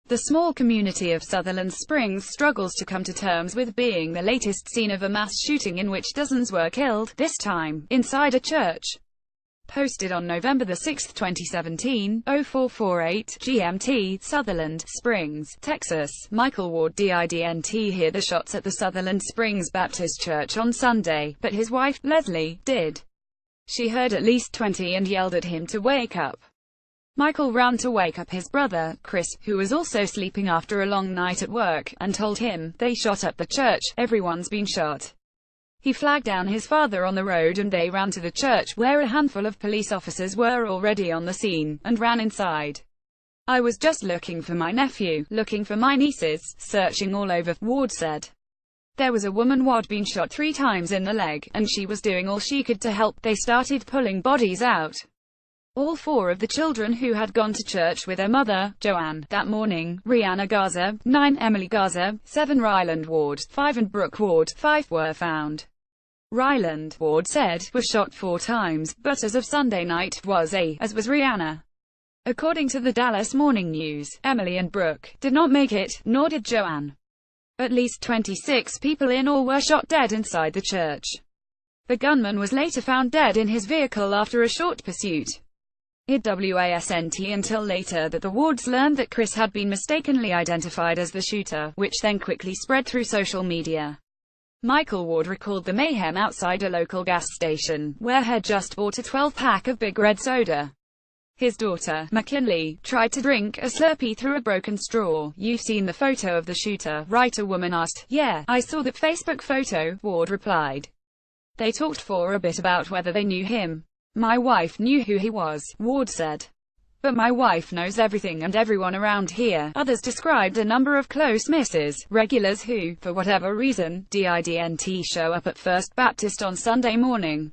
The small community of Sutherland Springs struggles to come to terms with being the latest scene of a mass shooting in which dozens were killed, this time inside a church. Posted on November 6, 2017, 0448 GMT, Sutherland Springs, Texas. Michael Ward didn't hear the shots at the Sutherland Springs Baptist Church on Sunday, but his wife, Leslie, did. She heard at least 20 and yelled at him to wake up. Michael ran to wake up his brother, Chris, who was also sleeping after a long night at work, and told him, "They shot up the church, everyone's been shot." He flagged down his father on the road and they ran to the church, where a handful of police officers were already on the scene, and ran inside. "I was just looking for my nephew, looking for my nieces, searching all over," Ward said. There was a woman who'd been shot 3 times in the leg, and she was doing all she could to help. They started pulling bodies out. All 4 of the children who had gone to church with their mother, Joanne, that morning, Rihanna Garza, 9, Emily Garza, 7, Ryland Ward, 5 and Brooke Ward, 5, were found. Ryland, Ward said, was shot 4 times, but as of Sunday night, as was Rihanna. According to the Dallas Morning News, Emily and Brooke did not make it, nor did Joanne. At least 26 people in all were shot dead inside the church. The gunman was later found dead in his vehicle after a short pursuit. It wasn't until later that the Wards learned that Chris had been mistakenly identified as the shooter, which then quickly spread through social media. Michael Ward recalled the mayhem outside a local gas station, where he had just bought a 12-pack of Big Red soda. His daughter, McKinley, tried to drink a Slurpee through a broken straw. "You've seen the photo of the shooter, right?" a woman asked. "Yeah, I saw that Facebook photo," Ward replied. They talked for a bit about whether they knew him. "My wife knew who he was," Ward said. "But my wife knows everything and everyone around here." Others described a number of close misses, regulars who, for whatever reason, didn't show up at First Baptist on Sunday morning.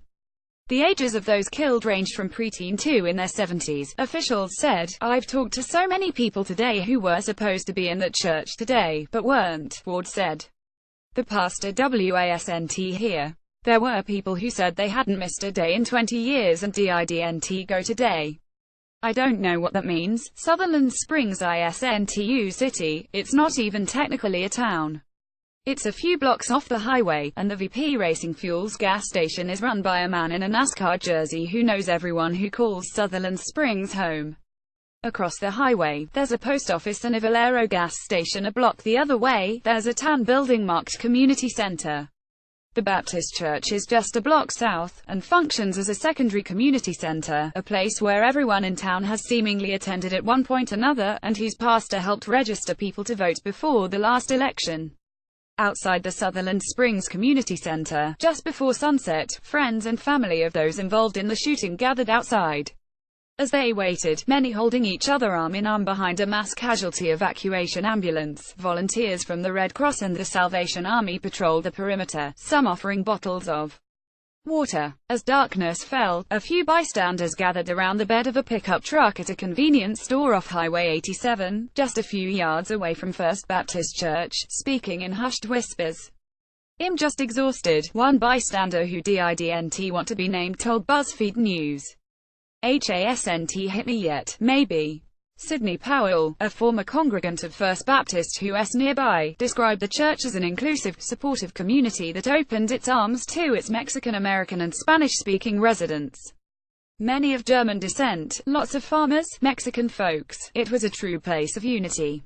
The ages of those killed ranged from preteen to in their 70s, officials said. "I've talked to so many people today who were supposed to be in that church today, but weren't," Ward said. The pastor wasn't here. "There were people who said they hadn't missed a day in 20 years and didn't go today. I don't know what that means." Sutherland Springs isn't city, it's not even technically a town. It's a few blocks off the highway, and the VP Racing Fuels gas station is run by a man in a NASCAR jersey who knows everyone who calls Sutherland Springs home. Across the highway, there's a post office and a Valero gas station. A block the other way, there's a tan building marked Community Center. The Baptist Church is just a block south, and functions as a secondary community center, a place where everyone in town has seemingly attended at one point or another, and whose pastor helped register people to vote before the last election. Outside the Sutherland Springs Community Center, just before sunset, friends and family of those involved in the shooting gathered outside. As they waited, many holding each other arm in arm behind a mass casualty evacuation ambulance, volunteers from the Red Cross and the Salvation Army patrolled the perimeter, some offering bottles of water. As darkness fell, a few bystanders gathered around the bed of a pickup truck at a convenience store off Highway 87, just a few yards away from First Baptist Church, speaking in hushed whispers. "I'm just exhausted," one bystander who didn't want to be named told BuzzFeed News. "Hasn't hit me yet, maybe." Sidney Powell, a former congregant of First Baptist who's nearby, described the church as an inclusive, supportive community that opened its arms to its Mexican-American and Spanish-speaking residents. Many of German descent, lots of farmers, Mexican folks. "It was a true place of unity.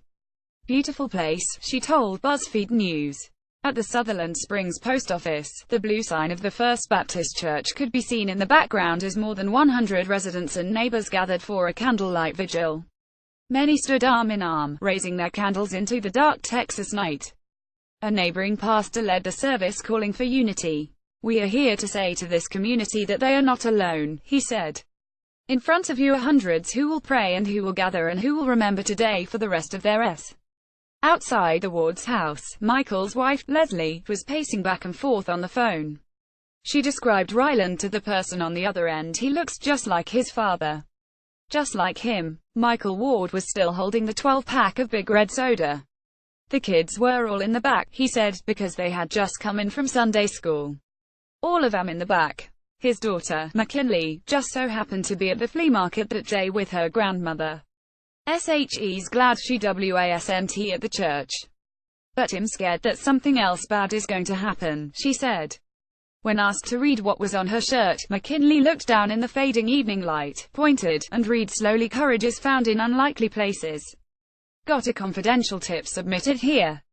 Beautiful place," she told BuzzFeed News. At the Sutherland Springs post office, the blue sign of the First Baptist Church could be seen in the background as more than 100 residents and neighbors gathered for a candlelight vigil. Many stood arm in arm, raising their candles into the dark Texas night. A neighboring pastor led the service calling for unity. "We are here to say to this community that they are not alone," he said. "In front of you are hundreds who will pray and who will gather and who will remember today for the rest of their lives." Outside the Ward's house, Michael's wife, Leslie, was pacing back and forth on the phone. She described Ryland to the person on the other end. "He looks just like his father. Just like him." Michael Ward was still holding the 12-pack of Big Red soda. "The kids were all in the back," he said, because they had just come in from Sunday school. "All of them in the back." His daughter, McKinley, just so happened to be at the flea market that day with her grandmother. she's glad she wasn't at the church. But I'm scared that something else bad is going to happen, she said. When asked to read what was on her shirt, McKinley looked down in the fading evening light, pointed, and read slowly, "Courage is found in unlikely places. Got a confidential tip submitted here.